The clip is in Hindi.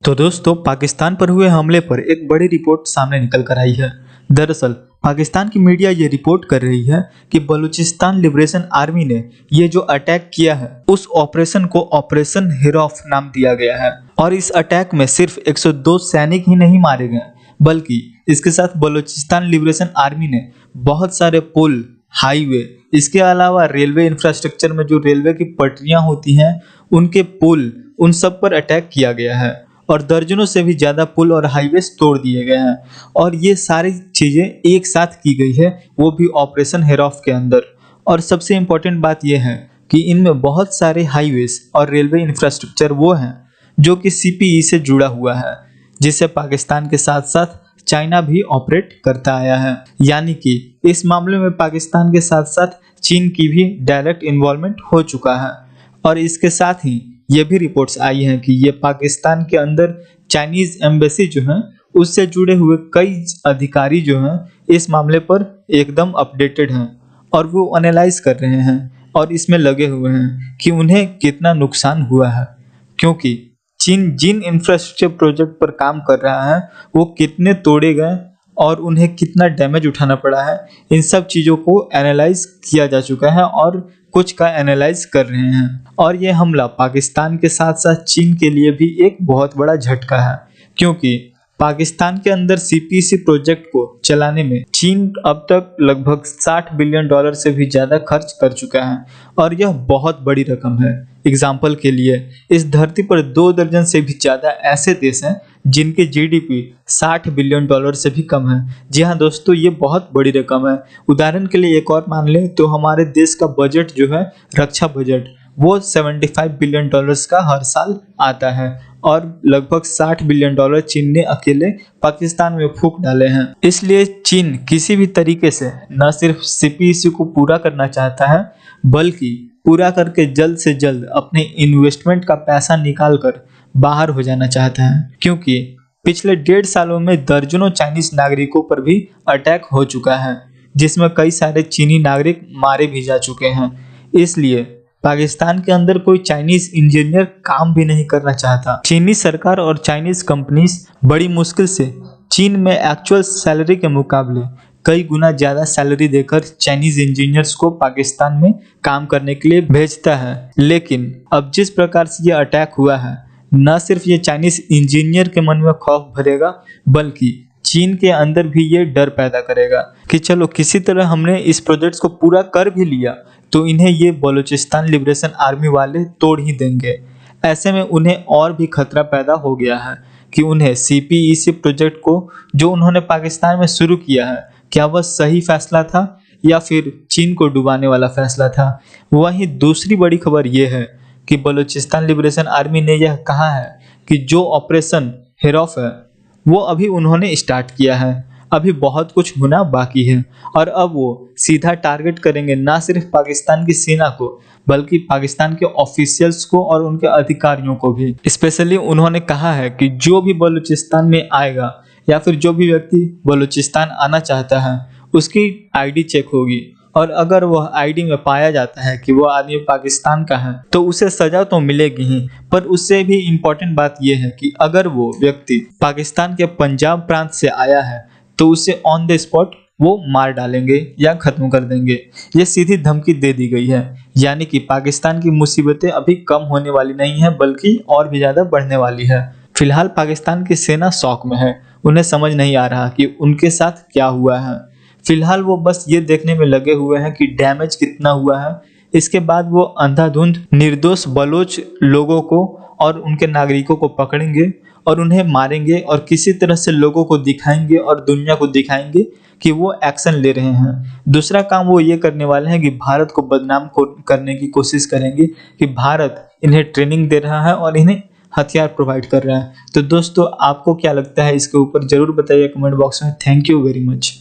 तो दोस्तों, पाकिस्तान पर हुए हमले पर एक बड़ी रिपोर्ट सामने निकल कर आई है। दरअसल पाकिस्तान की मीडिया ये रिपोर्ट कर रही है कि बलूचिस्तान लिबरेशन आर्मी ने ये जो अटैक किया है उस ऑपरेशन को ऑपरेशन हिरॉफ नाम दिया गया है। और इस अटैक में सिर्फ 102 सैनिक ही नहीं मारे गए, बल्कि इसके साथ बलूचिस्तान लिबरेशन आर्मी ने बहुत सारे पुल, हाईवे, इसके अलावा रेलवे इंफ्रास्ट्रक्चर में जो रेलवे की पटरियां होती हैं उनके पुल, उन सब पर अटैक किया गया है और दर्जनों से भी ज़्यादा पुल और हाईवेज तोड़ दिए गए हैं। और ये सारी चीज़ें एक साथ की गई है, वो भी ऑपरेशन हिरॉफ के अंदर। और सबसे इम्पोर्टेंट बात यह है कि इनमें बहुत सारे हाईवेज और रेलवे इंफ्रास्ट्रक्चर वो हैं जो कि सीपीई से जुड़ा हुआ है, जिससे पाकिस्तान के साथ साथ चाइना भी ऑपरेट करता आया है। यानी कि इस मामले में पाकिस्तान के साथ साथ चीन की भी डायरेक्ट इन्वॉल्वमेंट हो चुका है। और इसके साथ ही ये भी रिपोर्ट्स आई हैं कि ये पाकिस्तान के अंदर चाइनीज एम्बेसी जो है उससे जुड़े हुए कई अधिकारी जो हैं इस मामले पर एकदम अपडेटेड हैं और वो एनालाइज कर रहे हैं और इसमें लगे हुए हैं कि उन्हें कितना नुकसान हुआ है, क्योंकि चीन जिन इंफ्रास्ट्रक्चर प्रोजेक्ट पर काम कर रहा है वो कितने तोड़े गए और उन्हें कितना डैमेज उठाना पड़ा है, इन सब चीज़ों को एनालाइज किया जा चुका है और कुछ का एनालाइज कर रहे हैं। और ये हमला पाकिस्तान के साथ साथ चीन के लिए भी एक बहुत बड़ा झटका है, क्योंकि पाकिस्तान के अंदर सीपीसी प्रोजेक्ट को चलाने में चीन अब तक लगभग $60 बिलियन से भी ज़्यादा खर्च कर चुका है और यह बहुत बड़ी रकम है। एग्जाम्पल के लिए इस धरती पर 2 दर्जन से भी ज़्यादा ऐसे देश हैं जिनके जीडीपी $60 बिलियन से भी कम है। जी हाँ दोस्तों, ये बहुत बड़ी रकम है। उदाहरण के लिए एक और मान लें तो हमारे देश का बजट जो है, रक्षा बजट, वो $75 बिलियन का हर साल आता है और लगभग $60 बिलियन चीन ने अकेले पाकिस्तान में फूंक डाले हैं। इसलिए चीन किसी भी तरीके से न सिर्फ सीपीईसी को पूरा करना चाहता है, बल्कि पूरा करके जल्द से जल्द अपने इन्वेस्टमेंट का पैसा निकाल कर बाहर हो जाना चाहता है, क्योंकि पिछले 1.5 सालों में दर्जनों चाइनीज नागरिकों पर भी अटैक हो चुका है, जिसमें कई सारे चीनी नागरिक मारे भी जा चुके हैं। इसलिए पाकिस्तान के अंदर कोई चाइनीज इंजीनियर काम भी नहीं करना चाहता। चीनी सरकार और चाइनीज कंपनीज बड़ी मुश्किल से चीन में एक्चुअल सैलरी के मुकाबले कई गुना ज़्यादा सैलरी देकर चाइनीज इंजीनियर्स को पाकिस्तान में काम करने के लिए भेजता है। लेकिन अब जिस प्रकार से ये अटैक हुआ है, न सिर्फ ये चाइनीज इंजीनियर के मन में खौफ भरेगा, बल्कि चीन के अंदर भी ये डर पैदा करेगा कि चलो किसी तरह हमने इस प्रोजेक्ट्स को पूरा कर भी लिया तो इन्हें ये बलूचिस्तान लिबरेशन आर्मी वाले तोड़ ही देंगे। ऐसे में उन्हें और भी खतरा पैदा हो गया है कि उन्हें सीपीईसी प्रोजेक्ट को जो उन्होंने पाकिस्तान में शुरू किया है, क्या वह सही फैसला था या फिर चीन को डुबाने वाला फैसला था। वहीं दूसरी बड़ी खबर यह है कि बलूचिस्तान लिबरेशन आर्मी ने यह कहा है कि जो ऑपरेशन हिरॉफ है वो अभी उन्होंने स्टार्ट किया है, अभी बहुत कुछ होना बाकी है और अब वो सीधा टारगेट करेंगे ना सिर्फ पाकिस्तान की सेना को, बल्कि पाकिस्तान के ऑफिशियल्स को और उनके अधिकारियों को भी। स्पेशली उन्होंने कहा है कि जो भी बलूचिस्तान में आएगा या फिर जो भी व्यक्ति बलूचिस्तान आना चाहता है उसकी आईडी चेक होगी और अगर वह आईडी में पाया जाता है कि वह आदमी पाकिस्तान का है तो उसे सजा तो मिलेगी ही, पर उससे भी इम्पोर्टेंट बात यह है कि अगर वो व्यक्ति पाकिस्तान के पंजाब प्रांत से आया है तो उसे ऑन द स्पॉट वो मार डालेंगे या खत्म कर देंगे। ये सीधी धमकी दे दी गई है, यानी कि पाकिस्तान की मुसीबतें अभी कम होने वाली नहीं है बल्कि और भी ज़्यादा बढ़ने वाली है। फिलहाल पाकिस्तान की सेना शॉक में है, उन्हें समझ नहीं आ रहा कि उनके साथ क्या हुआ है। फिलहाल वो बस ये देखने में लगे हुए हैं कि डैमेज कितना हुआ है। इसके बाद वो अंधाधुंध निर्दोष बलोच लोगों को और उनके नागरिकों को पकड़ेंगे और उन्हें मारेंगे और किसी तरह से लोगों को दिखाएंगे और दुनिया को दिखाएंगे कि वो एक्शन ले रहे हैं। दूसरा काम वो ये करने वाले हैं कि भारत को बदनाम करने की कोशिश करेंगे कि भारत इन्हें ट्रेनिंग दे रहा है और इन्हें हथियार प्रोवाइड कर रहा है। तो दोस्तों, आपको क्या लगता है इसके ऊपर ज़रूर बताइए कमेंट बॉक्स में। Thank you very much.